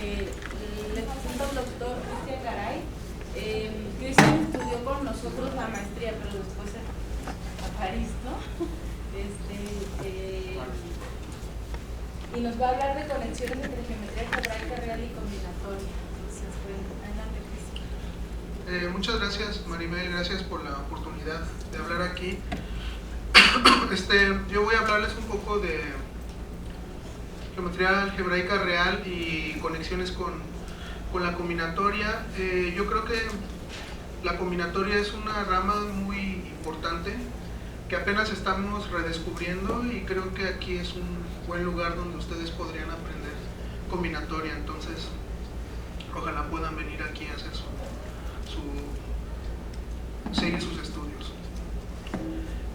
Le presento al doctor Cristian Garay. Cristian estudió con nosotros la maestría, pero después a París, ¿no? Y nos va a hablar de conexiones entre geometría algebraica real y combinatoria. Entonces, bueno, adelante, Cristian. Muchas gracias, Maribel, gracias por la oportunidad de hablar aquí. Yo voy a hablarles un poco de geometría algebraica real y conexiones con la combinatoria. Yo creo que la combinatoria es una rama muy importante que apenas estamos redescubriendo, y creo que aquí es un buen lugar donde ustedes podrían aprender combinatoria. Entonces, ojalá puedan venir aquí a hacer seguir sus estudios.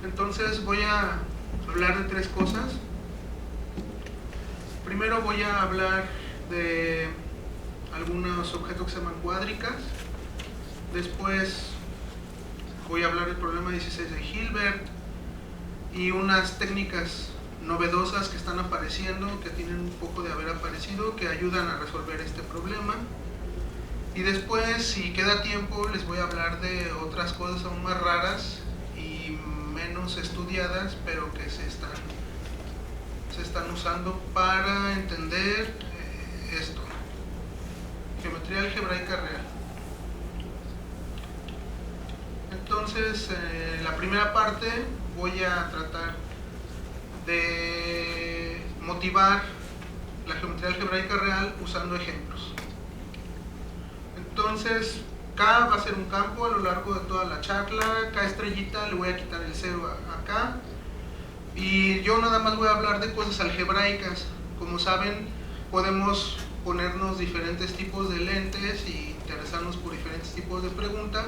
Entonces voy a hablar de tres cosas. Primero voy a hablar de algunos objetos que se llaman cuádricas. Después voy a hablar del problema 16 de Hilbert y unas técnicas novedosas que están apareciendo, que tienen un poco de haber aparecido, que ayudan a resolver este problema. Y después, si queda tiempo, les voy a hablar de otras cosas aún más raras y menos estudiadas, pero que se están usando para entender esto. Geometría algebraica real. Entonces, la primera parte voy a tratar de motivar la geometría algebraica real usando ejemplos. Entonces, K va a ser un campo a lo largo de toda la charla. K estrellita, le voy a quitar el 0 acá. Y yo nada más voy a hablar de cosas algebraicas. Como saben, podemos ponernos diferentes tipos de lentes y interesarnos por diferentes tipos de preguntas.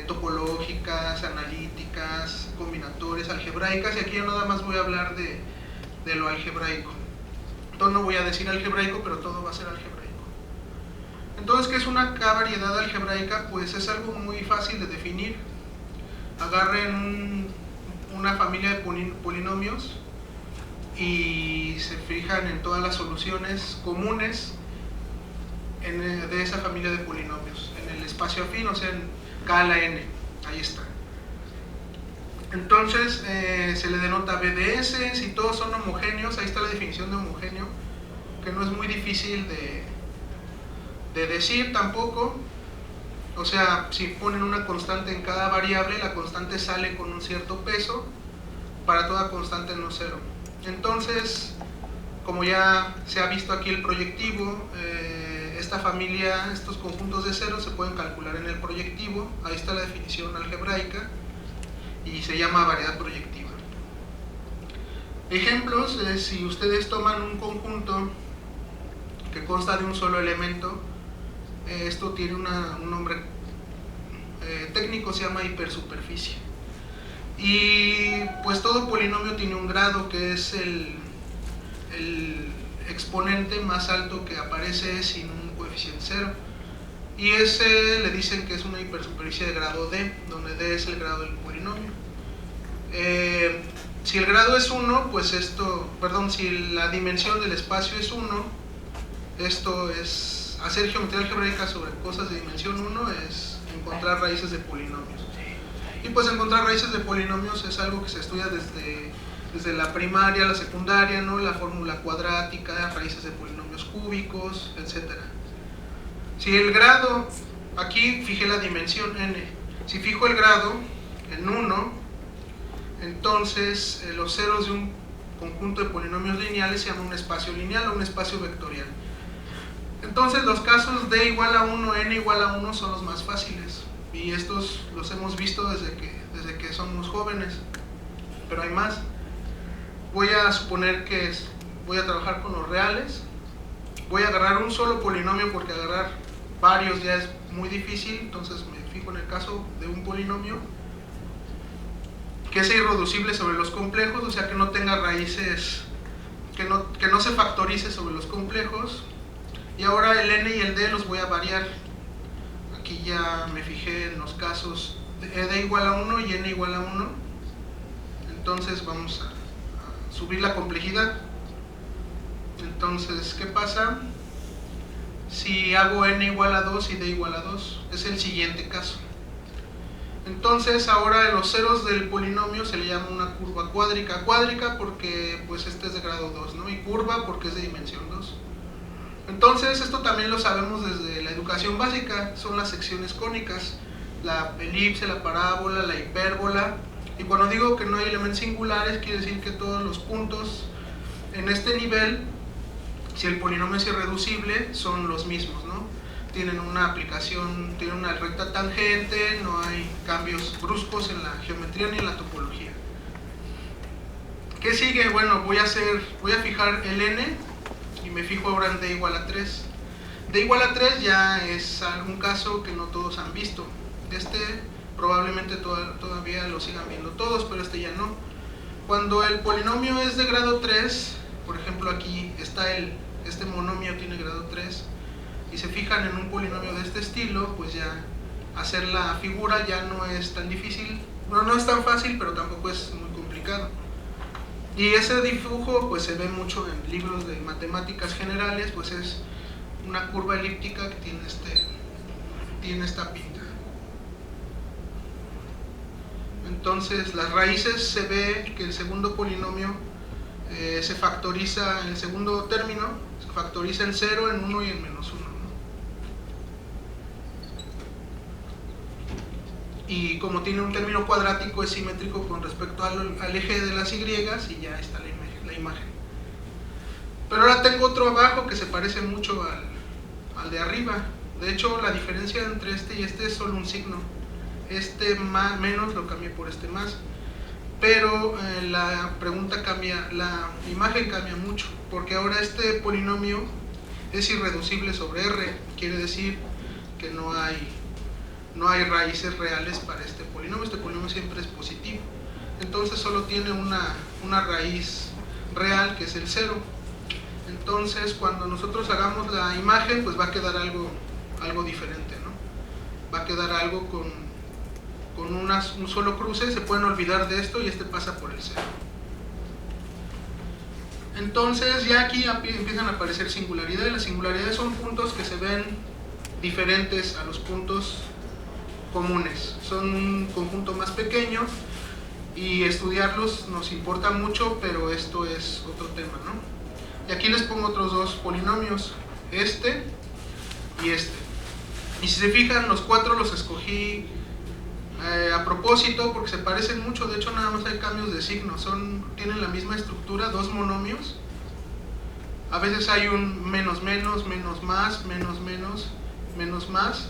Topológicas, analíticas, combinatorias, algebraicas, y aquí yo nada más voy a hablar de lo algebraico. Entonces no voy a decir algebraico, pero todo va a ser algebraico. Entonces, ¿qué es una K-variedad algebraica? Pues es algo muy fácil de definir. Agarren una familia de polinomios y se fijan en todas las soluciones comunes de esa familia de polinomios en el espacio afín, o sea, en K a la n, ahí está. Entonces se le denota BDS si todos son homogéneos. Ahí está la definición de homogéneo, que no es muy difícil de decir tampoco. O sea, si ponen una constante en cada variable, la constante sale con un cierto peso. Para toda constante no cero. Entonces, como ya se ha visto aquí el proyectivo, esta familia, estos conjuntos de ceros se pueden calcular en el proyectivo. Ahí está la definición algebraica y se llama variedad proyectiva. Ejemplos: si ustedes toman un conjunto que consta de un solo elemento, esto tiene un nombre técnico, se llama hipersuperficie. Y pues todo polinomio tiene un grado, que es el exponente más alto que aparece sin un coeficiente cero, y ese le dicen que es una hipersuperficie de grado D, donde D es el grado del polinomio. Si el grado es 1, pues si la dimensión del espacio es 1, esto es hacer geometría algebraica sobre cosas de dimensión 1, es encontrar raíces de polinomios. Y pues encontrar raíces de polinomios es algo que se estudia desde la primaria a la secundaria, ¿no? La fórmula cuadrática, raíces de polinomios cúbicos, etc. Si el grado, aquí fijé la dimensión n, si fijo el grado en 1, entonces los ceros de un conjunto de polinomios lineales se llama un espacio lineal o un espacio vectorial. Entonces los casos d igual a 1, n igual a 1 son los más fáciles, y estos los hemos visto desde que somos jóvenes, pero hay más. Voy a suponer que voy a trabajar con los reales. Voy a agarrar un solo polinomio, porque agarrar varios ya es muy difícil. Entonces me fijo en el caso de un polinomio que sea irreducible sobre los complejos, o sea, que no tenga raíces, que no se factorice sobre los complejos. Y ahora el n y el d los voy a variar. Aquí ya me fijé en los casos de d igual a 1 y n igual a 1. Entonces vamos a subir la complejidad. Entonces, ¿qué pasa si hago n igual a 2 y d igual a 2? Es el siguiente caso. Entonces ahora los ceros del polinomio se le llama una curva cuádrica. Cuádrica porque pues este es de grado 2, ¿no? Y curva porque es de dimensión 2. Entonces esto también lo sabemos desde la educación básica, son las secciones cónicas, la elipse, la parábola, la hipérbola. Y cuando digo que no hay elementos singulares, quiere decir que todos los puntos en este nivel, si el polinomio es irreducible, son los mismos, ¿no? Tienen una aplicación, tienen una recta tangente, no hay cambios bruscos en la geometría ni en la topología. ¿Qué sigue? Bueno, voy a fijar el n y me fijo ahora en d igual a 3. d igual a 3 ya es algún caso que no todos han visto. Este probablemente todavía lo sigan viendo todos, pero este ya no. Cuando el polinomio es de grado 3, por ejemplo aquí está este monomio tiene grado 3, y se fijan en un polinomio de este estilo, pues ya hacer la figura ya no es tan difícil. Bueno, no es tan fácil, pero tampoco es muy complicado. Y ese dibujo pues se ve mucho en libros de matemáticas generales, pues es una curva elíptica que tiene esta pinta. Entonces las raíces, se ve que el segundo polinomio se factoriza, en el segundo término se factoriza en 0, en 1 y en menos 1, ¿no? Y como tiene un término cuadrático, es simétrico con respecto al eje de las y, y ya está la imagen. Pero ahora tengo otro abajo que se parece mucho al de arriba. De hecho, la diferencia entre este y este es solo un signo. Este más, menos lo cambié por este más. Pero la pregunta cambia, la imagen cambia mucho, porque ahora este polinomio es irreducible sobre R. Quiere decir que no hay raíces reales para este polinomio siempre es positivo. Entonces solo tiene una raíz real, que es el 0. Entonces cuando nosotros hagamos la imagen, pues va a quedar algo diferente, ¿no? Va a quedar algo con un solo cruce. Se pueden olvidar de esto y este pasa por el 0. Entonces ya aquí empiezan a aparecer singularidades. Las singularidades son puntos que se ven diferentes a los puntos comunes. Son un conjunto más pequeño y estudiarlos nos importa mucho, pero esto es otro tema, ¿no? Y aquí les pongo otros dos polinomios, este y este. Y si se fijan, los cuatro los escogí a propósito porque se parecen mucho. De hecho, nada más hay cambios de signo, tienen la misma estructura, dos monomios. A veces hay un menos menos, menos más, menos menos, menos más,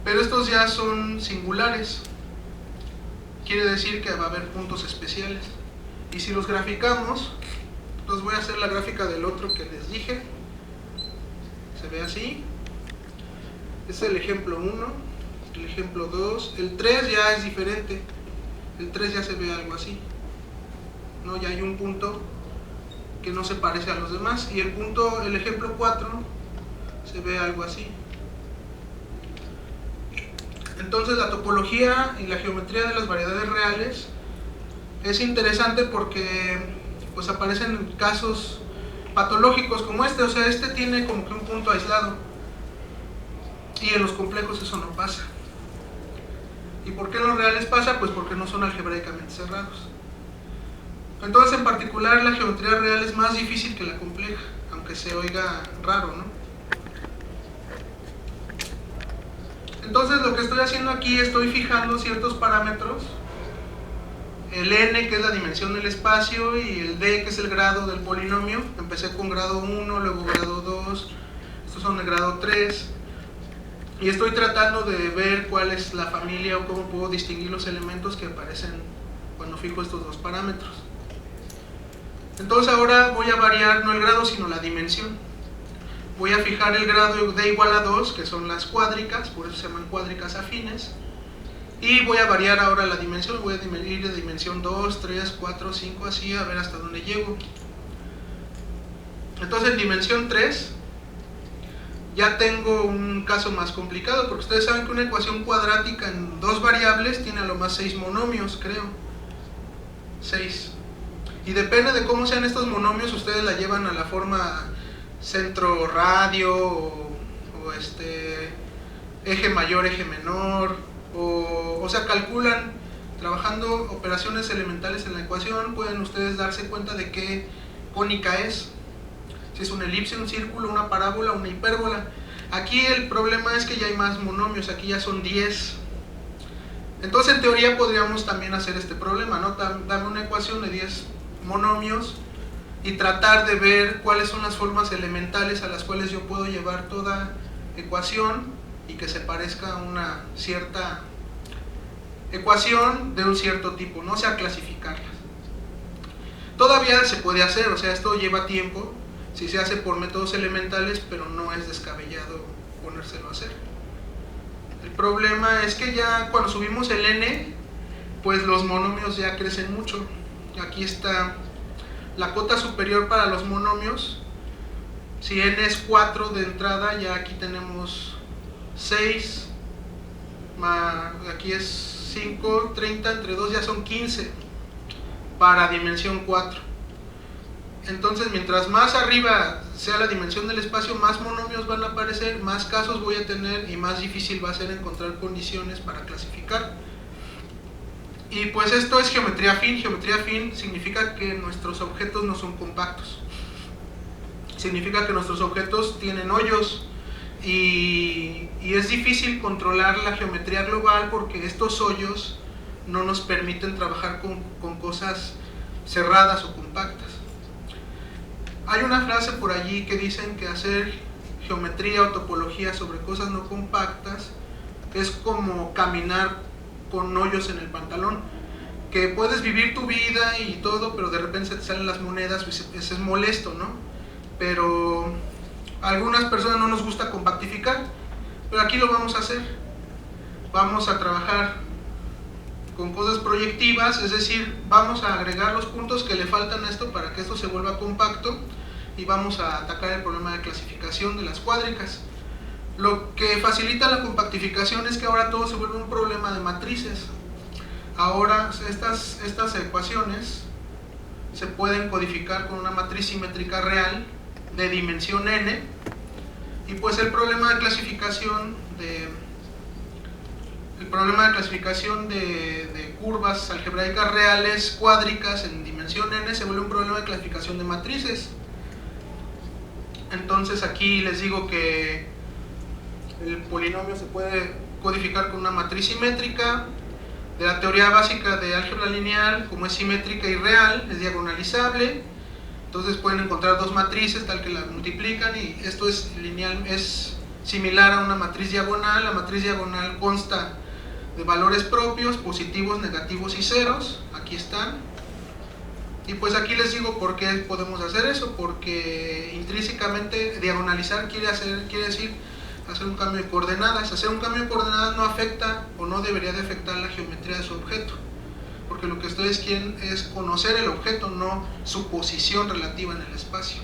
pero estos ya son singulares. Quiere decir que va a haber puntos especiales. Y si los graficamos, entonces voy a hacer la gráfica del otro que les dije. Se ve así. Este es el ejemplo 1. El ejemplo 2, el 3 ya es diferente. El 3 ya se ve algo así, ¿no? Ya hay un punto que no se parece a los demás. Y el ejemplo 4 se ve algo así. Entonces la topología y la geometría de las variedades reales es interesante porque pues aparecen casos patológicos como este. O sea, este tiene como que un punto aislado, y en los complejos eso no pasa. ¿Y por qué en los reales pasa? Pues porque no son algebraicamente cerrados. Entonces, en particular, la geometría real es más difícil que la compleja, aunque se oiga raro, ¿no? Entonces, lo que estoy haciendo aquí, estoy fijando ciertos parámetros. El n, que es la dimensión del espacio, y el d, que es el grado del polinomio. Empecé con grado 1, luego grado 2, estos son de grado 3. Y estoy tratando de ver cuál es la familia o cómo puedo distinguir los elementos que aparecen cuando fijo estos dos parámetros. Entonces ahora voy a variar no el grado sino la dimensión. Voy a fijar el grado de igual a 2, que son las cuádricas, por eso se llaman cuádricas afines. Y voy a variar ahora la dimensión, voy a ir de dimensión 2, 3, 4, 5, así a ver hasta dónde llego. Entonces en dimensión 3... ya tengo un caso más complicado, porque ustedes saben que una ecuación cuadrática en dos variables tiene a lo más 6 monomios, creo. 6. Y depende de cómo sean estos monomios, ustedes la llevan a la forma centro radio o eje mayor, eje menor, o sea, calculan trabajando operaciones elementales en la ecuación, pueden ustedes darse cuenta de qué cónica es, si es una elipse, un círculo, una parábola, una hipérbola. Aquí el problema es que ya hay más monomios, aquí ya son 10. Entonces en teoría podríamos también hacer este problema, ¿no? Dame una ecuación de 10 monomios y tratar de ver cuáles son las formas elementales a las cuales yo puedo llevar toda ecuación y que se parezca a una cierta ecuación de un cierto tipo, no sea clasificarlas. Todavía se puede hacer, o sea, esto lleva tiempo si se hace por métodos elementales, pero no es descabellado ponérselo a hacer. El problema es que ya cuando subimos el n, pues los monomios ya crecen mucho. Aquí está la cota superior para los monomios. Si n es 4 de entrada, ya aquí tenemos 6, aquí es 5, 30, entre 2 ya son 15 para dimensión 4. Entonces, mientras más arriba sea la dimensión del espacio, más monomios van a aparecer, más casos voy a tener y más difícil va a ser encontrar condiciones para clasificar. Y pues esto es geometría fin. Geometría fin significa que nuestros objetos no son compactos. Significa que nuestros objetos tienen hoyos y es difícil controlar la geometría global porque estos hoyos no nos permiten trabajar con cosas cerradas o compactas. Hay una frase por allí que dicen que hacer geometría o topología sobre cosas no compactas es como caminar con hoyos en el pantalón, que puedes vivir tu vida y todo, pero de repente se te salen las monedas, pues es molesto, ¿no? Pero a algunas personas no nos gusta compactificar, pero aquí lo vamos a hacer. Vamos a trabajar con cosas proyectivas, es decir, vamos a agregar los puntos que le faltan a esto para que esto se vuelva compacto y vamos a atacar el problema de clasificación de las cuádricas. Lo que facilita la compactificación es que ahora todo se vuelve un problema de matrices. Ahora estas ecuaciones se pueden codificar con una matriz simétrica real de dimensión n, y pues el problema de clasificación de curvas algebraicas reales cuádricas en dimensión n se vuelve un problema de clasificación de matrices. Entonces aquí les digo que el polinomio se puede codificar con una matriz simétrica. De la teoría básica de álgebra lineal, como es simétrica y real, es diagonalizable. Entonces pueden encontrar dos matrices tal que las multiplican y esto es lineal, es similar a una matriz diagonal. La matriz diagonal consta de valores propios, positivos, negativos y ceros. Aquí están. Y pues aquí les digo por qué podemos hacer eso, porque intrínsecamente diagonalizar quiere decir hacer un cambio de coordenadas. Hacer un cambio de coordenadas no afecta o no debería de afectar la geometría de su objeto, porque lo que ustedes quieren es conocer el objeto, no su posición relativa en el espacio.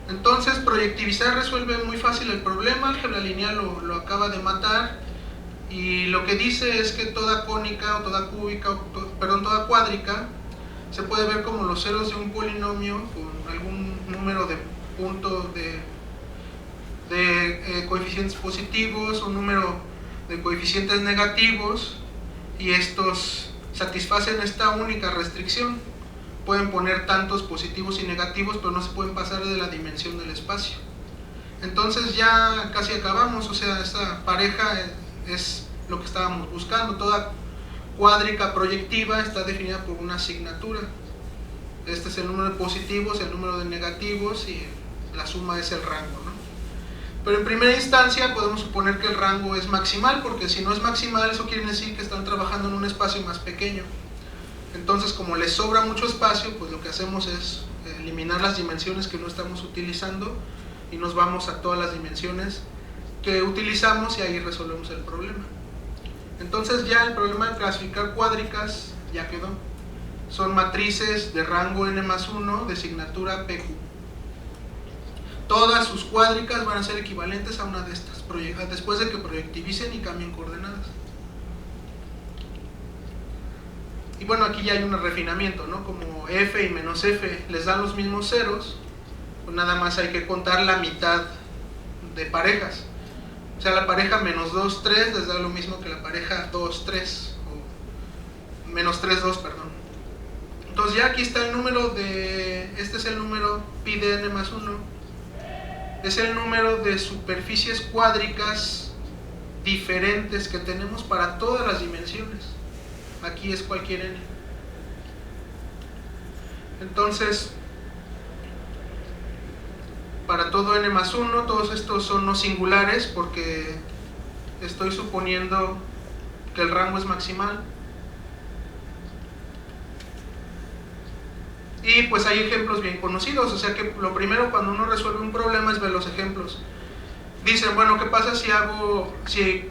Entonces proyectivizar resuelve muy fácil el problema. Álgebra lineal lo acaba de matar, y lo que dice es que toda cónica o toda cúbica, toda cuádrica se puede ver como los ceros de un polinomio con algún número de puntos de coeficientes positivos, un número de coeficientes negativos, y estos satisfacen esta única restricción. Pueden poner tantos positivos y negativos, pero no se pueden pasar de la dimensión del espacio. Entonces ya casi acabamos, o sea, esta pareja es lo que estábamos buscando. Toda cuádrica proyectiva está definida por una asignatura. Este es el número de positivos, el número de negativos, y la suma es el rango, ¿no? Pero en primera instancia podemos suponer que el rango es maximal, porque si no es maximal, eso quiere decir que están trabajando en un espacio más pequeño. Entonces, como les sobra mucho espacio, pues lo que hacemos es eliminar las dimensiones que no estamos utilizando y nos vamos a todas las dimensiones que utilizamos, y ahí resolvemos el problema. Entonces ya el problema de clasificar cuádricas ya quedó. Son matrices de rango n+1 de signatura PQ. Todas sus cuádricas van a ser equivalentes a una de estas, después de que proyectivicen y cambien coordenadas. Y bueno, aquí ya hay un refinamiento, ¿no? Como f y menos f les dan los mismos ceros, pues nada más hay que contar la mitad de parejas. O sea, la pareja menos 2, 3 les da lo mismo que la pareja 2, 3, o menos 3, 2, perdón. Entonces ya aquí está el número de, este es el número pi de n más 1, es el número de superficies cuádricas diferentes que tenemos para todas las dimensiones. Aquí es cualquier n. Entonces, para todo n más 1, todos estos son no singulares porque estoy suponiendo que el rango es maximal. Y pues hay ejemplos bien conocidos, o sea que lo primero cuando uno resuelve un problema es ver los ejemplos. Dicen, bueno, ¿qué pasa si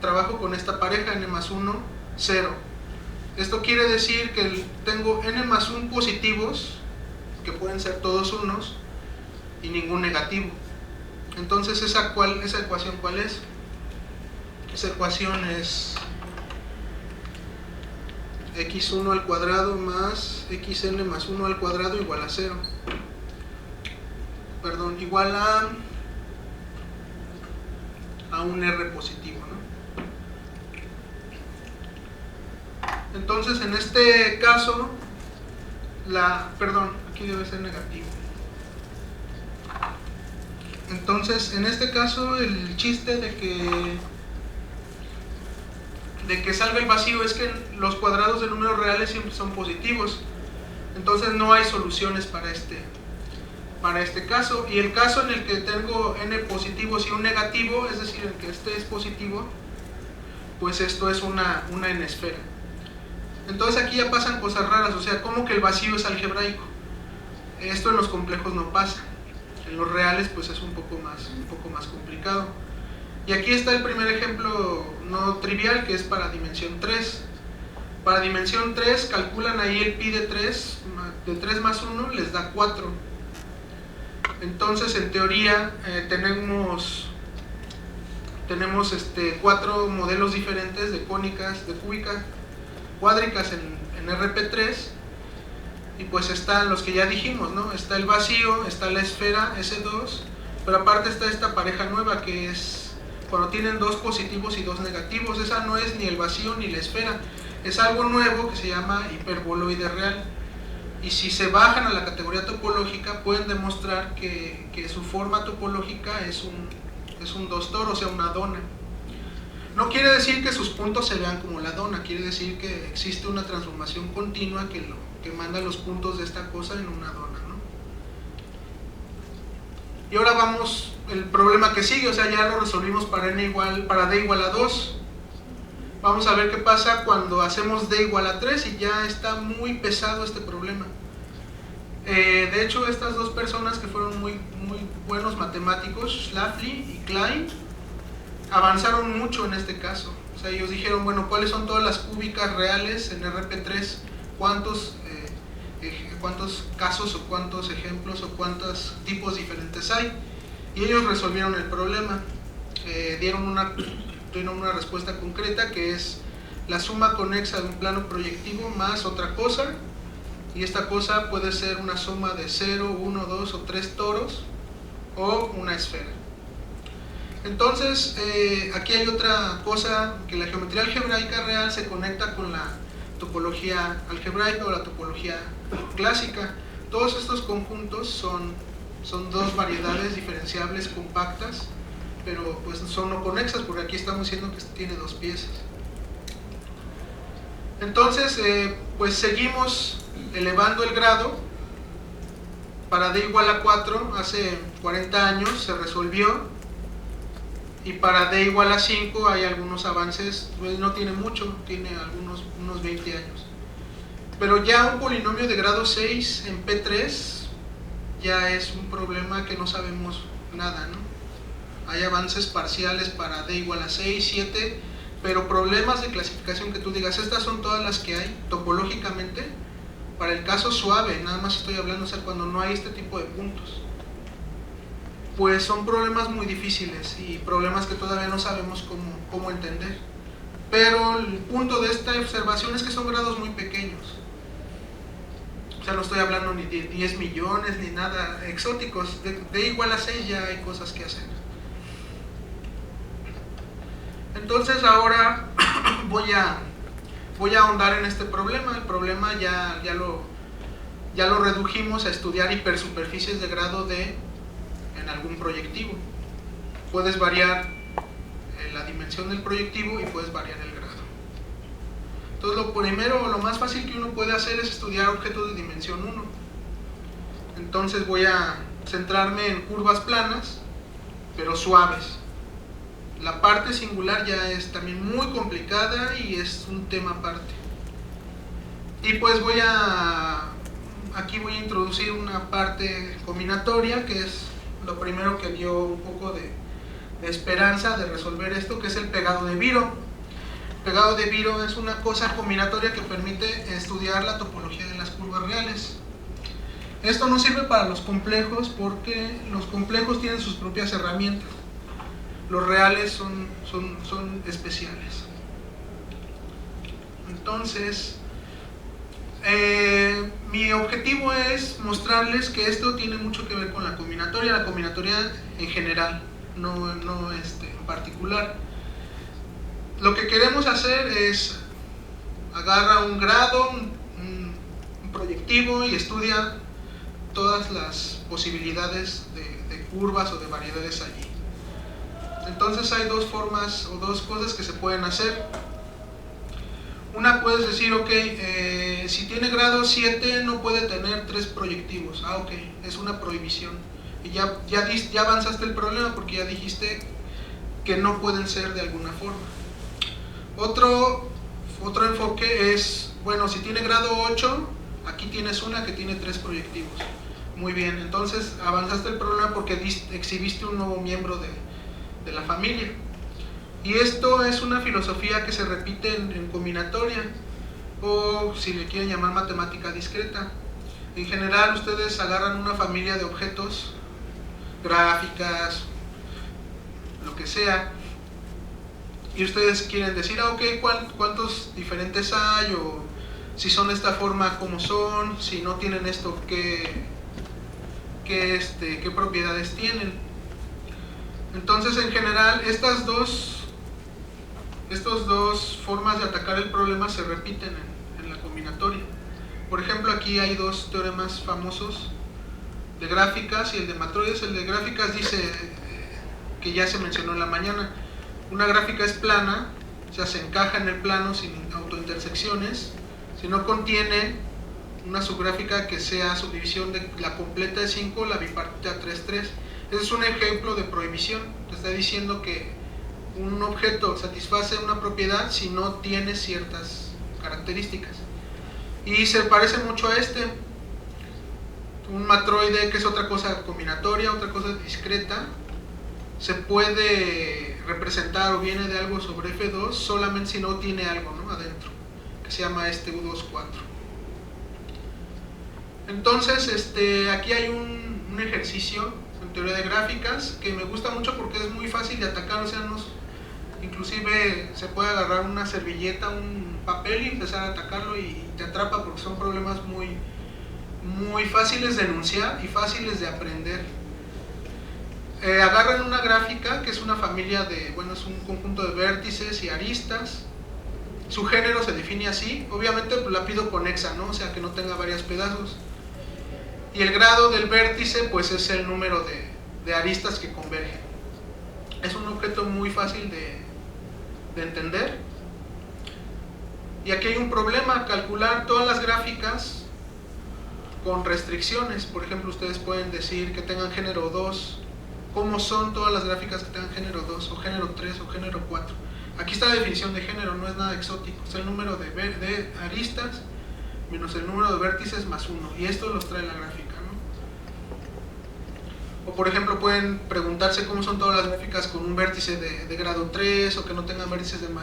trabajo con esta pareja n más 1, 0? Esto quiere decir que tengo n más 1 positivos, que pueden ser todos unos, y ningún negativo. Entonces, ¿esa ecuación cuál es? Esa ecuación es x1 al cuadrado más xn más 1 al cuadrado igual a 0. Perdón, igual a un r positivo, ¿no? Entonces, en este caso, aquí debe ser negativo. Entonces, en este caso, el chiste de que salga el vacío es que los cuadrados de números reales siempre son positivos. Entonces no hay soluciones para este caso. Y el caso en el que tengo n positivos y un negativo, es decir, el que este es positivo, pues esto es una n esfera. Entonces aquí ya pasan cosas raras, o sea, ¿cómo que el vacío es algebraico? Esto en los complejos no pasa. En los reales pues es un poco más complicado. Y aquí está el primer ejemplo no trivial, que es para dimensión 3. Para dimensión 3 calculan ahí el pi de 3 más 1 les da 4. Entonces, en teoría, tenemos 4 modelos diferentes de cónicas, de cúbicas, cuádricas en RP3. Y pues están los que ya dijimos, ¿no? Está el vacío, está la esfera S2, pero aparte está esta pareja nueva que es cuando tienen 2 positivos y 2 negativos. Esa no es ni el vacío ni la esfera, es algo nuevo que se llama hiperboloide real. Y si se bajan a la categoría topológica, pueden demostrar que su forma topológica es un dostor, o sea, una dona. No quiere decir que sus puntos se vean como la dona, quiere decir que existe una transformación continua que manda los puntos de esta cosa en una dona, ¿no? Y ahora vamos el problema que sigue, o sea, ya lo resolvimos para d igual a 2. Vamos a ver qué pasa cuando hacemos d igual a 3 y ya está muy pesado este problema. De hecho, estas dos personas que fueron muy buenos matemáticos, Schlafly y Klein, avanzaron mucho en este caso. O sea, ellos dijeron, bueno, ¿cuáles son todas las cúbicas reales en RP3? ¿Cuántos casos o cuántos ejemplos o cuántos tipos diferentes hay? Y ellos resolvieron el problema. Dieron una respuesta concreta que es la suma conexa de un plano proyectivo más otra cosa, y esta cosa puede ser una suma de 0, 1, 2 o 3 toros o una esfera. Entonces, aquí hay otra cosa, que la geometría algebraica real se conecta con la topología algebraica o la topología clásica. Todos estos conjuntos son dos variedades diferenciables compactas, pero pues son no conexas, porque aquí estamos diciendo que tiene 2 piezas. Entonces, pues seguimos elevando el grado. Para d igual a 4, hace 40 años se resolvió, y para d igual a 5 hay algunos avances, pues no tiene mucho, tiene unos 20 años. Pero ya un polinomio de grado 6 en P3 ya es un problema que no sabemos nada, ¿no? Hay avances parciales para d igual a 6, 7, pero problemas de clasificación que tú digas, estas son todas las que hay topológicamente. Para el caso suave, nada más estoy hablando, o sea, cuando no hay este tipo de puntos, pues son problemas muy difíciles y problemas que todavía no sabemos cómo entender. Pero el punto de esta observación es que son grados muy pequeños. O sea, no estoy hablando ni de 10 millones ni nada exóticos. De igual a 6 ya hay cosas que hacer. Entonces ahora voy a ahondar en este problema. El problema ya lo redujimos a estudiar hipersuperficies de grado D en algún proyectivo. Puedes variar la dimensión del proyectivo y puedes variar el grado. Entonces lo primero, lo más fácil que uno puede hacer es estudiar objetos de dimensión 1. Entonces voy a centrarme en curvas planas, pero suaves. La parte singular ya es también muy complicada y es un tema aparte. Y pues aquí voy a introducir una parte combinatoria, que es lo primero que dio un poco de esperanza de resolver esto, que es el pegado de Biro. El pegado de Biro es una cosa combinatoria que permite estudiar la topología de las curvas reales. Esto no sirve para los complejos porque los complejos tienen sus propias herramientas. Los reales son especiales. Entonces, mi objetivo es mostrarles que esto tiene mucho que ver con la combinatoria en general, no en particular. Lo que queremos hacer es agarra un grado, un proyectivo y estudia todas las posibilidades de curvas o de variedades allí. Entonces hay dos formas o dos cosas que se pueden hacer. Una, puedes decir, ok, si tiene grado 7 no puede tener 3 proyectivos. Ok, es una prohibición. Y ya avanzaste el problema porque ya dijiste que no pueden ser de alguna forma. Otro enfoque es, bueno, si tiene grado 8, aquí tienes una que tiene 3 proyectivos. Muy bien, entonces avanzaste el problema porque exhibiste un nuevo miembro de la familia. Y esto es una filosofía que se repite en combinatoria, o si le quieren llamar matemática discreta. En general ustedes agarran una familia de objetos, gráficas, lo que sea, y ustedes quieren decir, ok, ¿cuántos diferentes hay? O si son de esta forma, ¿cómo son? Si no tienen esto, ¿qué propiedades tienen? Entonces, en general, estas dos formas de atacar el problema se repiten en la combinatoria. Por ejemplo, aquí hay dos teoremas famosos de gráficas y el de matroides. El de gráficas dice que ya se mencionó en la mañana. Una gráfica es plana, o sea, se encaja en el plano sin autointersecciones. Si no contiene una subgráfica que sea subdivisión de la completa de 5, la bipartita 3-3. Ese es un ejemplo de prohibición. Te está diciendo que un objeto satisface una propiedad si no tiene ciertas características. Y se parece mucho a este. Un matroide, que es otra cosa combinatoria, otra cosa discreta, se puede representar o viene de algo sobre F2 solamente si no tiene algo, ¿no?, adentro, que se llama U24. Entonces, aquí hay un ejercicio en teoría de gráficas que me gusta mucho porque es muy fácil de atacar. O sea, inclusive se puede agarrar una servilleta, un papel y empezar a atacarlo y te atrapa porque son problemas muy, muy fáciles de enunciar y fáciles de aprender. Agarran una gráfica que es una familia es un conjunto de vértices y aristas. Su género se define así, obviamente la pido conexa, ¿no? O sea, que no tenga varios pedazos. Y el grado del vértice pues es el número de aristas que convergen. Es un objeto muy fácil de entender. Y aquí hay un problema: calcular todas las gráficas con restricciones. Por ejemplo, ustedes pueden decir que tengan género 2. ¿Cómo son todas las gráficas que tengan género 2 o género 3 o género 4? Aquí está la definición de género, no es nada exótico. Es el número de aristas menos el número de vértices más 1. Y esto los trae la gráfica, ¿no? O por ejemplo pueden preguntarse cómo son todas las gráficas con un vértice de grado 3, o que no tengan vértices de orden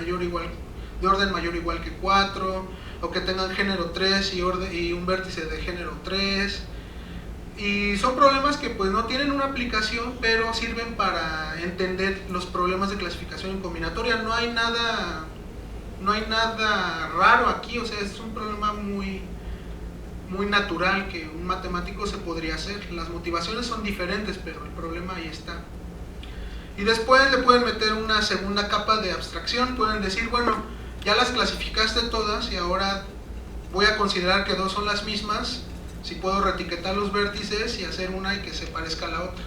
mayor o igual que 4, o que tengan género 3 y un vértice de género 3. Y son problemas que pues no tienen una aplicación, pero sirven para entender los problemas de clasificación en combinatoria. No hay nada raro aquí, o sea, es un problema muy, muy natural que un matemático se podría hacer. Las motivaciones son diferentes, pero el problema ahí está. Y después le pueden meter una segunda capa de abstracción. Pueden decir, bueno, ya las clasificaste todas y ahora voy a considerar que dos son las mismas. Si puedo reetiquetar los vértices y hacer una y que se parezca a la otra.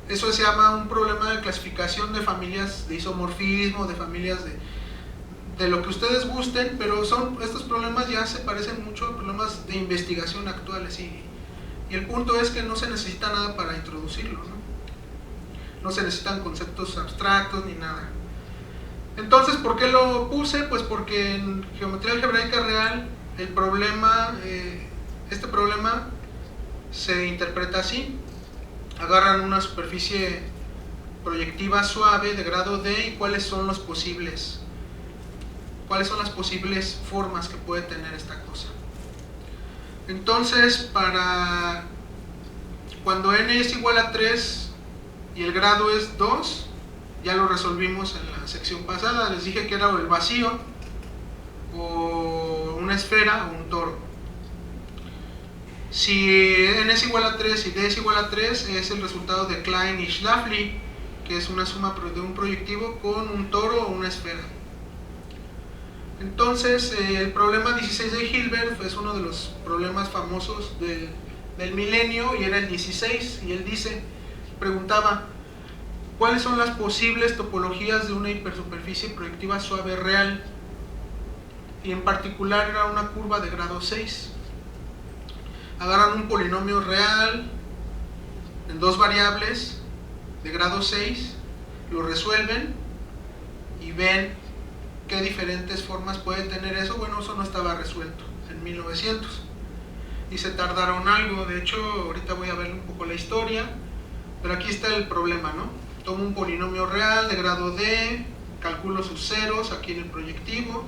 Eso se llama un problema de clasificación de familias de isomorfismo, de familias de lo que ustedes gusten, pero estos problemas ya se parecen mucho a problemas de investigación actuales y el punto es que no se necesita nada para introducirlo, no se necesitan conceptos abstractos ni nada. Entonces, ¿por qué lo puse? Pues porque en geometría algebraica real este problema se interpreta así. Agarran una superficie proyectiva suave de grado D y cuáles son las posibles formas que puede tener esta cosa. Entonces, cuando n es igual a 3 y el grado es 2, ya lo resolvimos en la sección pasada. Les dije que era o el vacío, o una esfera, o un toro. Si n es igual a 3 y d es igual a 3, es el resultado de Klein y Schläfli, que es una suma de un proyectivo con un toro o una esfera. Entonces, el problema 16 de Hilbert es uno de los problemas famosos del milenio, y era el 16, y él preguntaba, ¿cuáles son las posibles topologías de una hipersuperficie proyectiva suave real? Y en particular era una curva de grado 6. Agarran un polinomio real en dos variables de grado 6, lo resuelven y ven qué diferentes formas puede tener eso. Bueno, eso no estaba resuelto en 1900 y se tardaron algo. De hecho, ahorita voy a ver un poco la historia, pero aquí está el problema, ¿no? Tomo un polinomio real de grado D, calculo sus ceros aquí en el proyectivo,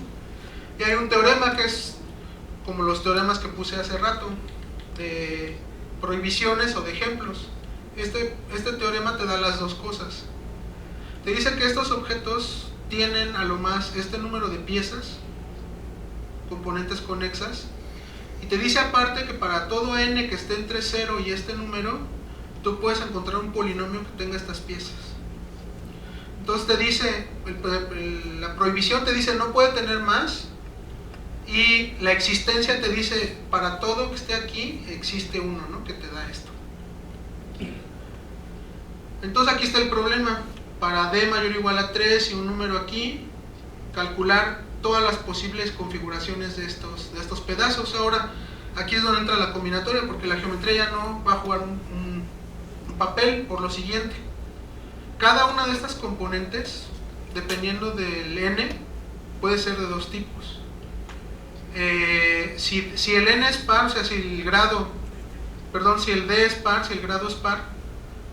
y hay un teorema que es como los teoremas que puse hace rato, de prohibiciones o de ejemplos. Este teorema te da las dos cosas. Te dice que estos objetos tienen a lo más este número de piezas, componentes conexas, y te dice aparte que para todo n que esté entre 0 y este número, tú puedes encontrar un polinomio que tenga estas piezas. Entonces te dice, la prohibición te dice no puede tener más, y la existencia te dice para todo que esté aquí existe uno, ¿no? Que te da esto. Entonces aquí está el problema. Para d mayor o igual a 3 y un número aquí, calcular todas las posibles configuraciones de estos pedazos. Ahora, aquí es donde entra la combinatoria, porque la geometría ya no va a jugar un papel por lo siguiente. Cada una de estas componentes, dependiendo del n, puede ser de dos tipos. Si el n es par, o sea, si el d es par, si el grado es par,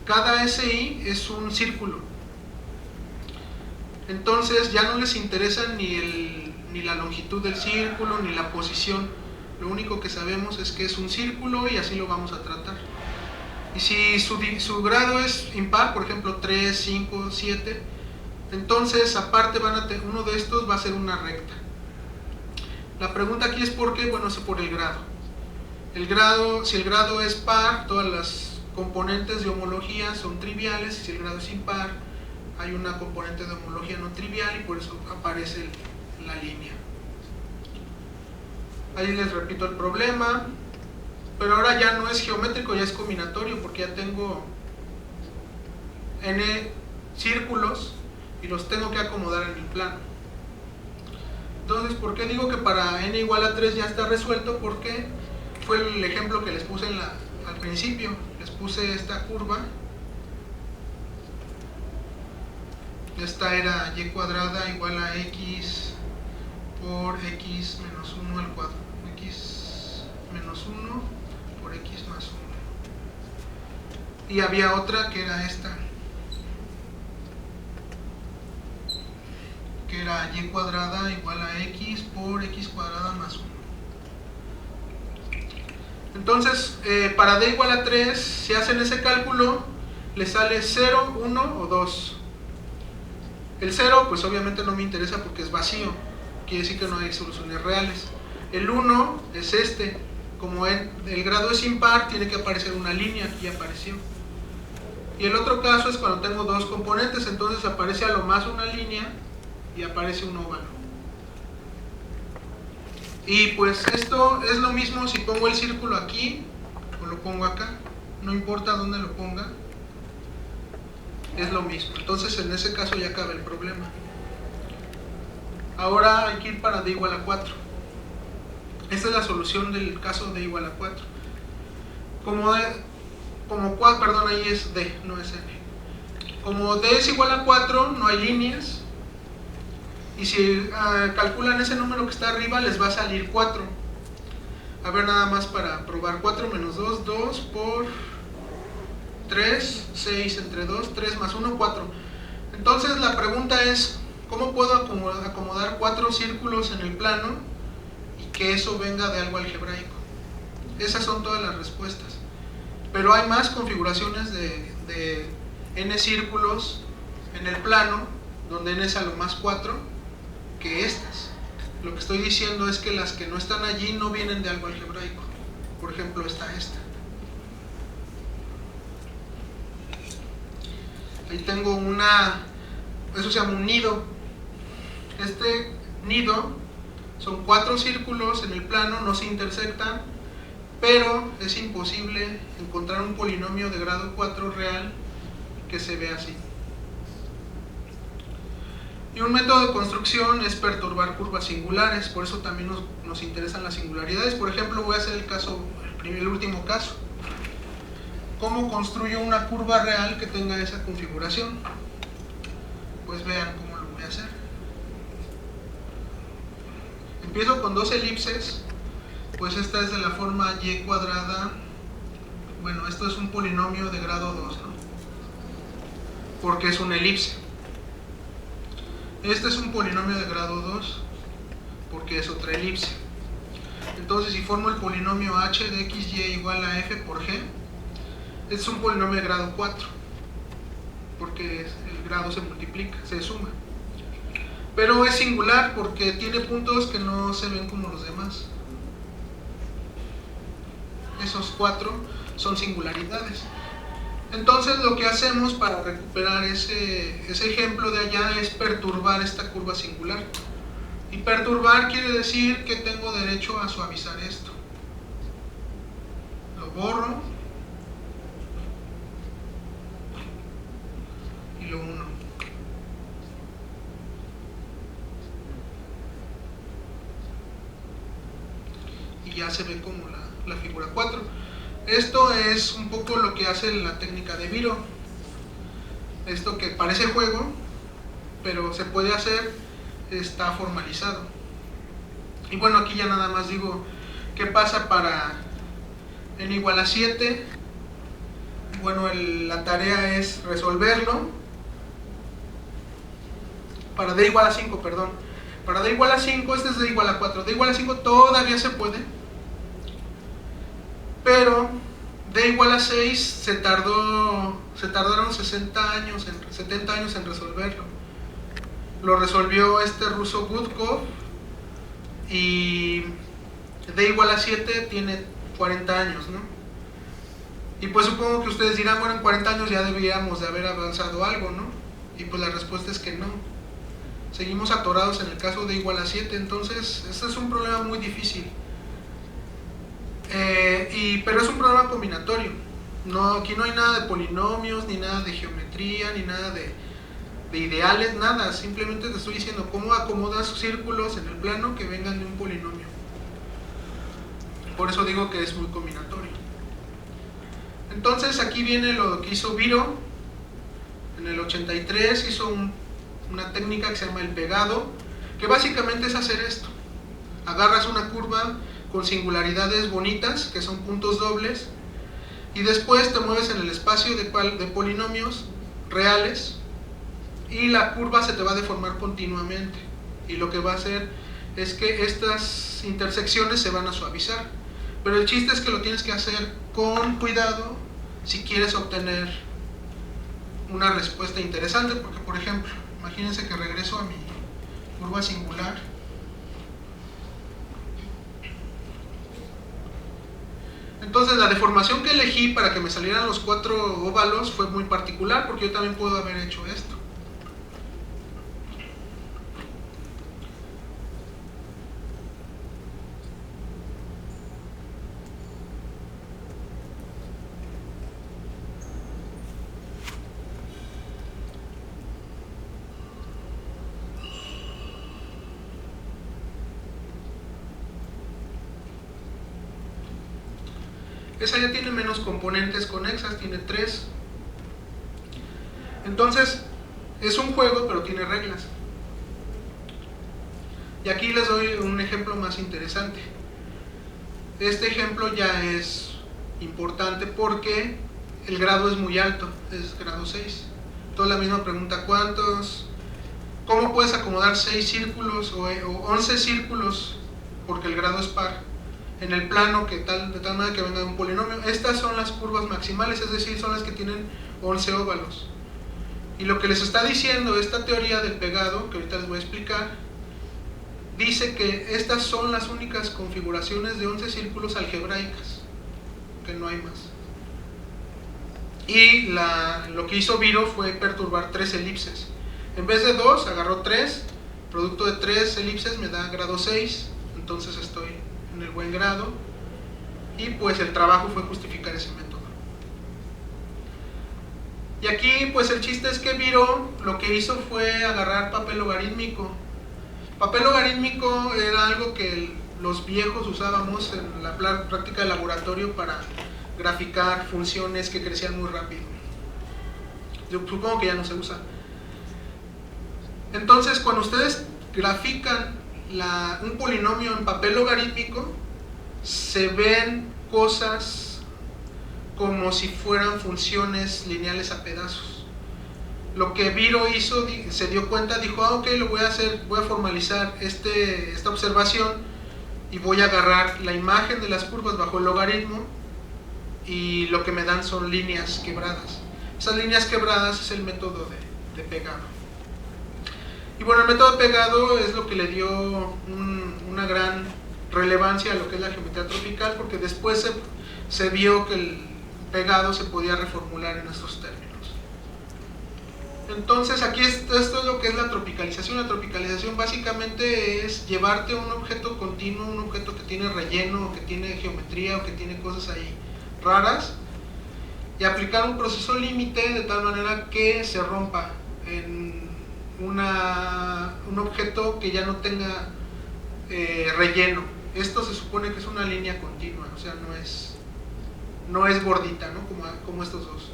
cada SI es un círculo. Entonces ya no les interesa ni la longitud del círculo ni la posición. Lo único que sabemos es que es un círculo y así lo vamos a tratar. Y si su grado es impar, por ejemplo 3, 5, 7, entonces aparte uno de estos va a ser una recta. La pregunta aquí es ¿por qué? Bueno, es por el grado. Si el grado es par, todas las componentes de homología son triviales, y si el grado es impar, hay una componente de homología no trivial y por eso aparece la línea. Ahí les repito el problema, pero ahora ya no es geométrico, ya es combinatorio, porque ya tengo n círculos y los tengo que acomodar en mi plano. Entonces, ¿por qué digo que para n igual a 3 ya está resuelto? Porque fue el ejemplo que les puse al principio. Les puse esta curva. Esta era y cuadrada igual a x por x menos 1 al cuadrado. X menos 1 por x más 1. Y había otra que era esta, que era y cuadrada igual a x por x cuadrada más 1. Entonces, para d igual a 3, si hacen ese cálculo, le sale 0, 1 o 2. El 0, pues obviamente no me interesa porque es vacío, quiere decir que no hay soluciones reales. El 1 es este, como el grado es impar, tiene que aparecer una línea, aquí apareció. Y el otro caso es cuando tengo dos componentes, entonces aparece a lo más una línea y aparece un óvalo. Y pues esto es lo mismo si pongo el círculo aquí o lo pongo acá, no importa dónde lo ponga, es lo mismo. Entonces en ese caso ya acaba el problema. Ahora hay que ir para d igual a 4. Esta es la solución del caso d igual a 4. Perdón, ahí es d, no es n. Como d es igual a 4, no hay líneas. Y si calculan ese número que está arriba, les va a salir 4. A ver, nada más para probar. 4 menos 2, 2 por 3, 6 entre 2, 3 más 1, 4. Entonces la pregunta es, ¿cómo puedo acomodar 4 círculos en el plano y que eso venga de algo algebraico? Esas son todas las respuestas. Pero hay más configuraciones de n círculos en el plano, donde n es a lo más 4, que estas. Lo que estoy diciendo es que las que no están allí no vienen de algo algebraico. Por ejemplo, esta. Ahí tengo eso se llama un nido. Este nido son 4 círculos en el plano, no se intersectan, pero es imposible encontrar un polinomio de grado 4 real que se vea así. Y un método de construcción es perturbar curvas singulares, por eso también nos interesan las singularidades. Por ejemplo, voy a hacer el último caso. ¿Cómo construyo una curva real que tenga esa configuración? Pues vean cómo lo voy a hacer. Empiezo con dos elipses, pues esta es de la forma y cuadrada. Bueno, esto es un polinomio de grado 2, ¿no? Porque es una elipse. Este es un polinomio de grado 2 porque es otra elipse. Entonces, si formo el polinomio h de xy igual a f por g, es un polinomio de grado 4 porque el grado se multiplica, se suma. Pero es singular porque tiene puntos que no se ven como los demás. Esos 4 son singularidades. Entonces lo que hacemos para recuperar ese ejemplo de allá es perturbar esta curva singular. Y perturbar quiere decir que tengo derecho a suavizar esto. Lo borro y lo uno. Y ya se ve como la figura 4. Esto es un poco lo que hace la técnica de Viro. Esto que parece juego, pero se puede hacer, está formalizado. Y bueno, aquí ya nada más digo qué pasa para n igual a 7. Bueno, la tarea es resolverlo. Para d igual a 5, perdón. Para d igual a 5, este es d igual a 4. D igual a 5 todavía se puede. Pero d igual a 6 se tardaron 70 años en resolverlo. Lo resolvió este ruso Gudkov, y d igual a 7 tiene 40 años, ¿no? Y pues supongo que ustedes dirán, bueno, en 40 años ya deberíamos de haber avanzado algo, ¿no? Y pues la respuesta es que no. Seguimos atorados en el caso de igual a 7, entonces este es un problema muy difícil. Pero es un problema combinatorio. Aquí no hay nada de polinomios, ni nada de geometría, ni nada de ideales, nada. Simplemente te estoy diciendo cómo acomodas círculos en el plano que vengan de un polinomio. Por eso digo que es muy combinatorio. Entonces aquí viene lo que hizo Viro. En el 83 hizo una técnica que se llama el pegado, que básicamente es hacer esto. Agarras una curva con singularidades bonitas, que son puntos dobles, y después te mueves en el espacio de polinomios reales, y la curva se te va a deformar continuamente, y lo que va a hacer es que estas intersecciones se van a suavizar. Pero el chiste es que lo tienes que hacer con cuidado si quieres obtener una respuesta interesante, porque por ejemplo, imagínense que regreso a mi curva singular. Entonces la deformación que elegí para que me salieran los 4 óvalos fue muy particular, porque yo también puedo haber hecho esto. Esa ya tiene menos componentes conexas, tiene 3. Entonces, es un juego, pero tiene reglas. Y aquí les doy un ejemplo más interesante. Este ejemplo ya es importante porque el grado es muy alto, es grado 6. Entonces la misma pregunta, ¿cómo puedes acomodar 6 círculos o 11 círculos, porque el grado es par, en el plano de tal manera que venga de un polinomio? Estas son las curvas maximales, es decir, son las que tienen 11 óvalos. Y lo que les está diciendo esta teoría del pegado, que ahorita les voy a explicar, dice que estas son las únicas configuraciones de 11 círculos algebraicas, que no hay más. Y lo que hizo Viro fue perturbar 3 elipses. En vez de 2, agarró 3, producto de 3 elipses me da grado 6, entonces estoy en el buen grado, y pues el trabajo fue justificar ese método. Y aquí pues el chiste es que Viro lo que hizo fue agarrar papel logarítmico. Papel logarítmico era algo que los viejos usábamos en la práctica de laboratorio para graficar funciones que crecían muy rápido. Yo supongo que ya no se usa. Entonces, cuando ustedes grafican un polinomio en papel logarítmico, se ven cosas como si fueran funciones lineales a pedazos. Lo que Viro hizo, se dio cuenta, dijo, ok, lo voy a hacer, voy a formalizar esta observación y voy a agarrar la imagen de las curvas bajo el logaritmo, y lo que me dan son líneas quebradas. Esas líneas quebradas es el método de pegado. Y bueno, el método de pegado es lo que le dio una gran relevancia a lo que es la geometría tropical, porque después se vio que el pegado se podía reformular en estos términos. Entonces aquí esto es lo que es la tropicalización. La tropicalización básicamente es llevarte un objeto continuo, un objeto que tiene relleno, o que tiene geometría, o que tiene cosas ahí raras, y aplicar un proceso límite de tal manera que se rompa en un objeto que ya no tenga relleno. Esto se supone que es una línea continua, o sea, no es gordita, ¿no? Como estos dos.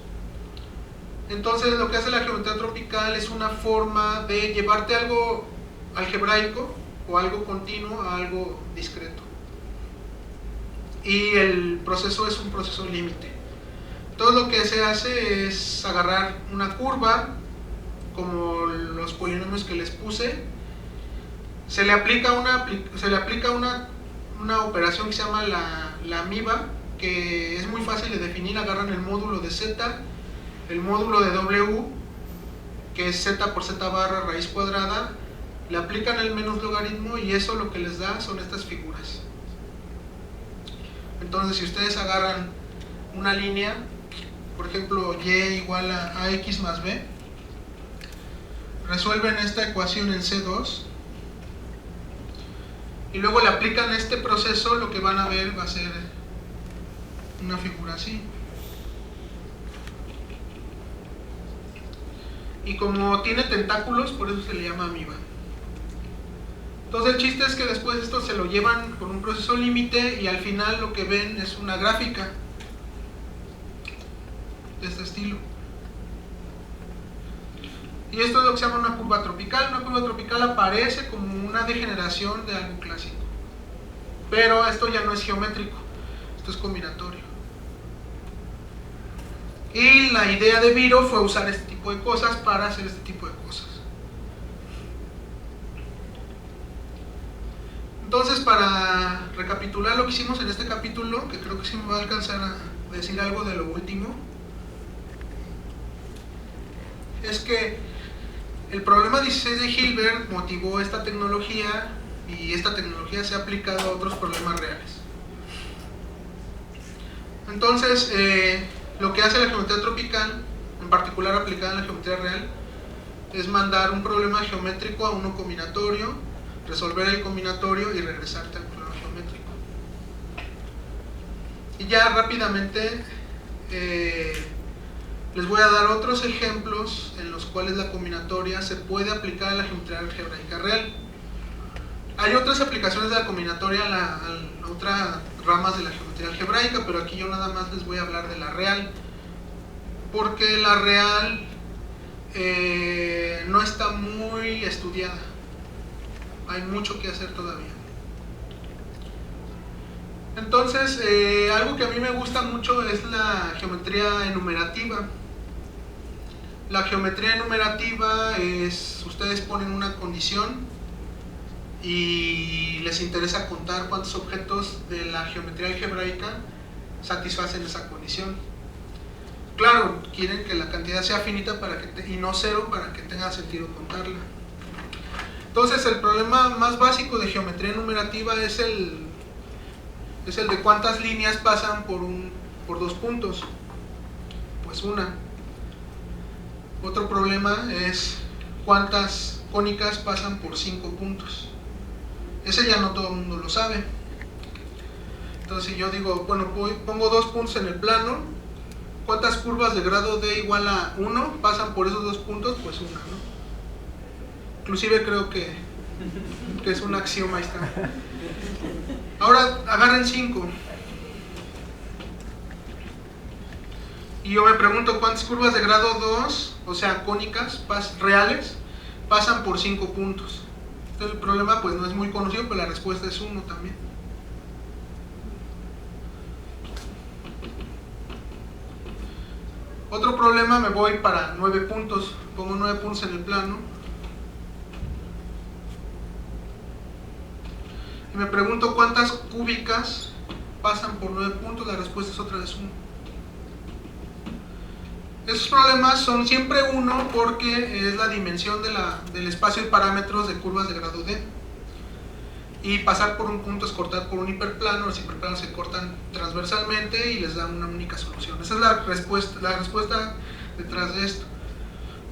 Entonces lo que hace la geometría tropical es una forma de llevarte algo algebraico o algo continuo a algo discreto. Y el proceso es un proceso límite. Todo lo que se hace es agarrar una curva, como los polinomios que les puse, se le aplica una operación que se llama la amiba, que es muy fácil de definir. Agarran el módulo de z, el módulo de w, que es z por z barra raíz cuadrada, le aplican el menos logaritmo, y eso lo que les da son estas figuras. Entonces, si ustedes agarran una línea, por ejemplo, y igual a ax más b, resuelven esta ecuación en C2, y luego le aplican este proceso, lo que van a ver va a ser una figura así. Y como tiene tentáculos, por eso se le llama amiba. Entonces el chiste es que después esto se lo llevan con un proceso límite, y al final lo que ven es una gráfica de este estilo. Y esto es lo que se llama una curva tropical. Una curva tropical aparece como una degeneración de algo clásico, pero esto ya no es geométrico, esto es combinatorio. Y la idea de Viro fue usar este tipo de cosas para hacer este tipo de cosas. Entonces, para recapitular lo que hicimos en este capítulo, que creo que sí me va a alcanzar a decir algo de lo último, es que el problema 16 de Hilbert motivó esta tecnología, y esta tecnología se ha aplicado a otros problemas reales. Entonces, lo que hace la geometría tropical, en particular aplicada en la geometría real, es mandar un problema geométrico a uno combinatorio, resolver el combinatorio y regresarte al problema geométrico. Y ya rápidamente les voy a dar otros ejemplos en los cuales la combinatoria se puede aplicar a la geometría algebraica real. Hay otras aplicaciones de la combinatoria a otras ramas de la geometría algebraica, pero aquí yo nada más les voy a hablar de la real, porque la real no está muy estudiada. Hay mucho que hacer todavía. Entonces, algo que a mí me gusta mucho es la geometría enumerativa. La geometría enumerativa es, ustedes ponen una condición y les interesa contar cuántos objetos de la geometría algebraica satisfacen esa condición. Claro, quieren que la cantidad sea finita y no cero para que tenga sentido contarla. Entonces, el problema más básico de geometría enumerativa es el de cuántas líneas pasan por dos puntos. Pues una. Otro problema es cuántas cónicas pasan por 5 puntos. Ese ya no todo el mundo lo sabe. Entonces, si yo digo, bueno, pongo 2 puntos en el plano, ¿cuántas curvas de grado D igual a 1 pasan por esos 2 puntos? Pues una, ¿no? Inclusive creo que es un axioma, ahí está. Ahora agarren 5. Y yo me pregunto cuántas curvas de grado 2, o sea, cónicas, reales, pasan por 5 puntos. Entonces el problema pues no es muy conocido, pero la respuesta es 1 también. Otro problema, me voy para 9 puntos. Pongo 9 puntos en el plano. Y me pregunto cuántas cúbicas pasan por 9 puntos. La respuesta es otra vez 1. Esos problemas son siempre 1 porque es la dimensión del espacio de parámetros de curvas de grado D. Y pasar por un punto es cortar por un hiperplano. Los hiperplanos se cortan transversalmente y les da una única solución. Esa es la respuesta detrás de esto.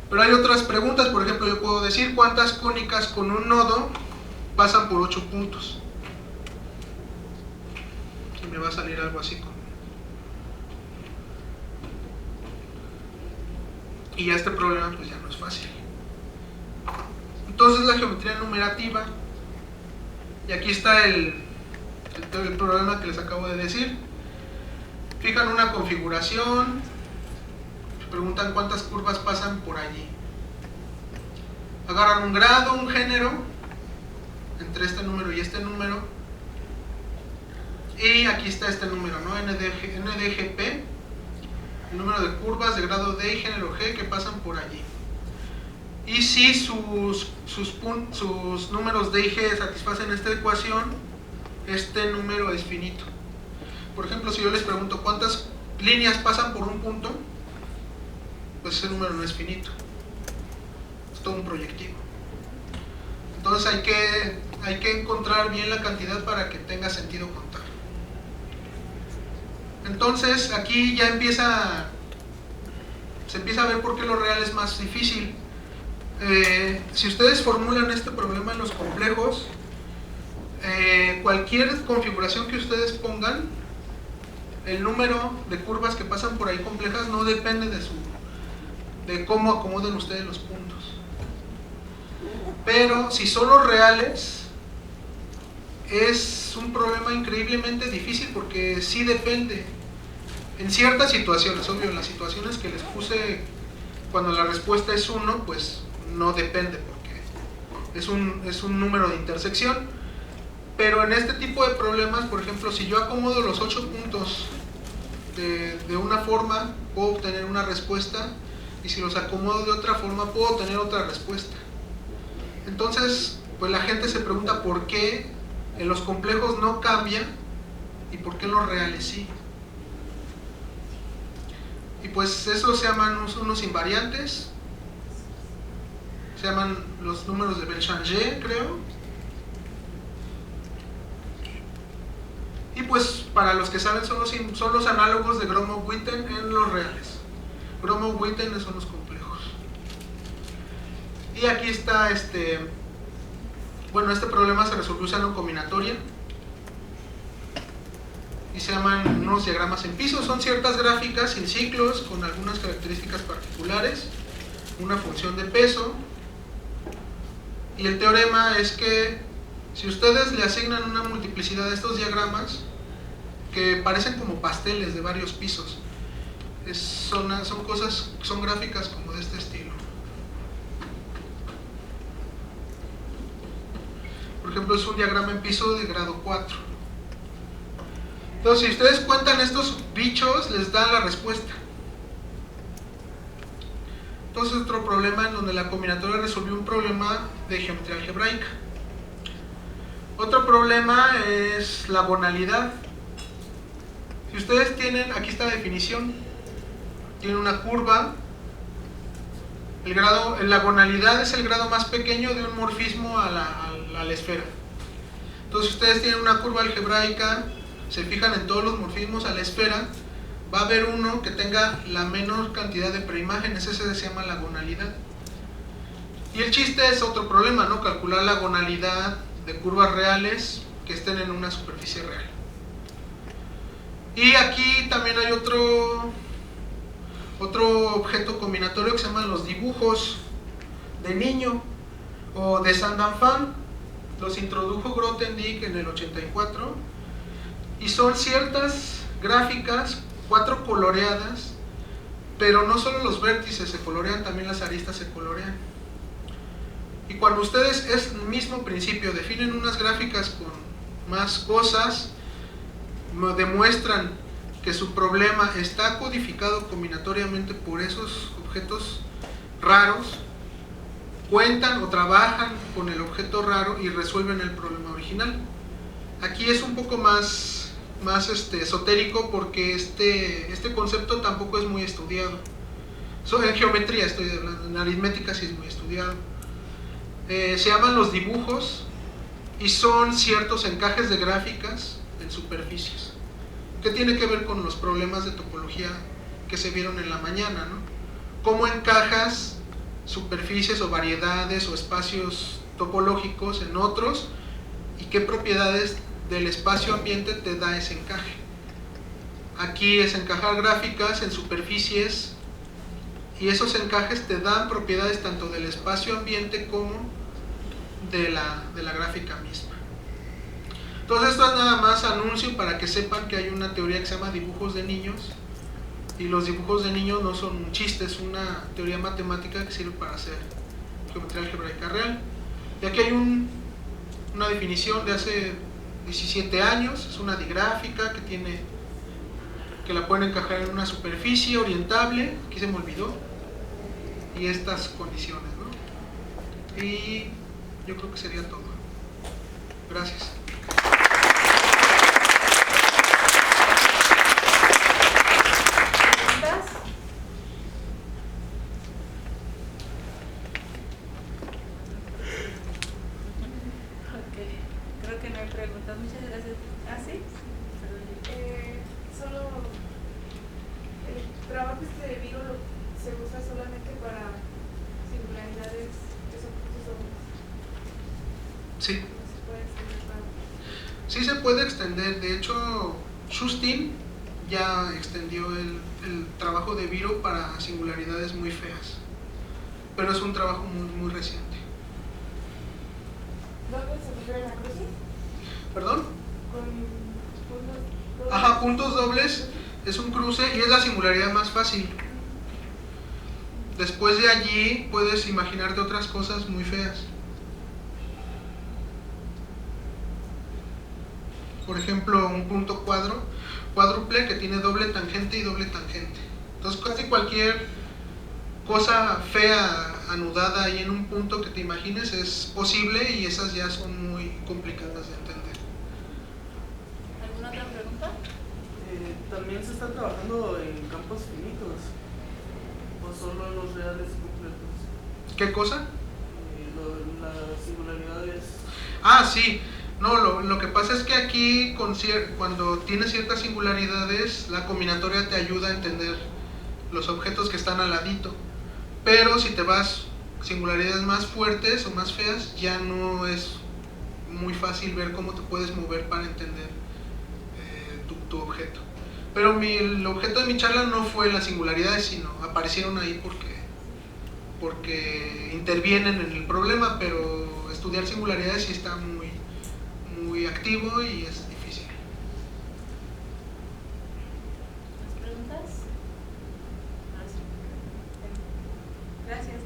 Pero hay otras preguntas. Por ejemplo, yo puedo decir cuántas cónicas con un nodo pasan por 8 puntos. Y me va a salir algo así como... Y ya este problema pues ya no es fácil. Entonces la geometría enumerativa, y aquí está el problema que les acabo de decir. Fijan una configuración, se preguntan cuántas curvas pasan por allí. Agarran un grado, un género, entre este número y este número, y aquí está este número, ¿no? NDGP, el número de curvas de grado D y género G que pasan por allí. Y si sus números D y G satisfacen esta ecuación, este número es finito. Por ejemplo, si yo les pregunto cuántas líneas pasan por un punto, pues ese número no es finito. Es todo un proyectivo. Entonces hay que encontrar bien la cantidad para que tenga sentido contar. Entonces aquí ya se empieza a ver por qué lo real es más difícil. Si ustedes formulan este problema en los complejos, cualquier configuración que ustedes pongan, el número de curvas que pasan por ahí complejas no depende de cómo acomoden ustedes los puntos. Pero si son los reales, es un problema increíblemente difícil porque sí depende. En ciertas situaciones, obvio, en las situaciones que les puse cuando la respuesta es 1, pues no depende porque es un número de intersección. Pero en este tipo de problemas, por ejemplo, si yo acomodo los 8 puntos de una forma, puedo obtener una respuesta, y si los acomodo de otra forma, puedo obtener otra respuesta. Entonces, pues la gente se pregunta por qué en los complejos no cambia y por qué en los reales sí. Y pues eso se llaman unos invariantes, se llaman los números de Belchanger, creo. Y pues para los que saben, son los análogos de Gromov-Witten en los reales. Gromov-Witten son los complejos. Y aquí está bueno, este problema se resolvió usando combinatoria y se llaman unos diagramas en piso. Son ciertas gráficas sin ciclos con algunas características particulares, una función de peso, y el teorema es que si ustedes le asignan una multiplicidad a estos diagramas que parecen como pasteles de varios pisos, son gráficas como de este estilo. Por ejemplo, es un diagrama en piso de grado 4. Entonces, si ustedes cuentan estos bichos, les da la respuesta. Entonces, otro problema en donde la combinatoria resolvió un problema de geometría algebraica. Otro problema es la gonalidad. Si ustedes tienen, aquí está la definición, tienen una curva, la gonalidad es el grado más pequeño de un morfismo a la esfera. Entonces, si ustedes tienen una curva algebraica, se fijan en todos los morfismos a la esfera, va a haber uno que tenga la menor cantidad de preimágenes, ese se llama la gonalidad. Y el chiste es otro problema, ¿no? Calcular la gonalidad de curvas reales que estén en una superficie real. Y aquí también hay otro objeto combinatorio que se llaman los dibujos de niño o de Saint-D'Enfant. Los introdujo Grothendieck en el 84 y son ciertas gráficas, 4 coloreadas, pero no solo los vértices se colorean, también las aristas se colorean. Y cuando ustedes, es el mismo principio, definen unas gráficas con más cosas, demuestran que su problema está codificado combinatoriamente por esos objetos raros, cuentan o trabajan con el objeto raro y resuelven el problema original. Aquí es un poco más esotérico porque este concepto tampoco es muy estudiado. En geometría estoy hablando, en aritmética sí es muy estudiado. Se llaman los dibujos y son ciertos encajes de gráficas en superficies. ¿Qué tiene que ver con los problemas de topología que se vieron en la mañana, ¿no? ¿Cómo encajas superficies o variedades o espacios topológicos en otros y qué propiedades del espacio ambiente te da ese encaje? Aquí es encajar gráficas en superficies y esos encajes te dan propiedades tanto del espacio ambiente como de la gráfica misma. Entonces esto es nada más anuncio para que sepan que hay una teoría que se llama dibujos de niños, y los dibujos de niños no son un chiste, es una teoría matemática que sirve para hacer geometría algebraica real. Y aquí hay una definición de hace 17 años, es una digráfica que la pueden encajar en una superficie orientable, aquí se me olvidó, y estas condiciones, ¿no? Y yo creo que sería todo. Gracias. ¿Preguntas? Ok, creo que no hay preguntas. Muchas gracias. ¿Ah, sí? Solo el trabajo de Viro se usa solamente para singularidades que son puntos dobles. Sí. No se puede extender para... Sí se puede extender, de hecho Sustin ya extendió el trabajo de Viro para singularidades muy feas, pero es un trabajo muy, muy reciente. ¿Dónde se refiere la cruz? ¿Perdón? Con puntos dobles. Ajá, puntos dobles es un cruce y es la singularidad más fácil. Después de allí puedes imaginarte otras cosas muy feas. Por ejemplo, un punto cuádruple que tiene doble tangente y doble tangente. Entonces casi cualquier cosa fea anudada ahí en un punto que te imagines es posible, y esas ya son muy complicadas de entender. ¿Alguna otra pregunta? También se está trabajando en campos finitos, o solo en los reales completos. ¿Qué cosa? Las singularidades. Ah, sí. No, lo que pasa es que aquí cuando tienes ciertas singularidades, la combinatoria te ayuda a entender los objetos que están al ladito. Pero si te vas singularidades más fuertes o más feas, ya no es muy fácil ver cómo te puedes mover para entender tu objeto. Pero el objeto de mi charla no fue las singularidades, sino aparecieron ahí porque intervienen en el problema, pero estudiar singularidades sí está muy, muy activo y es difícil. ¿Más preguntas? Gracias.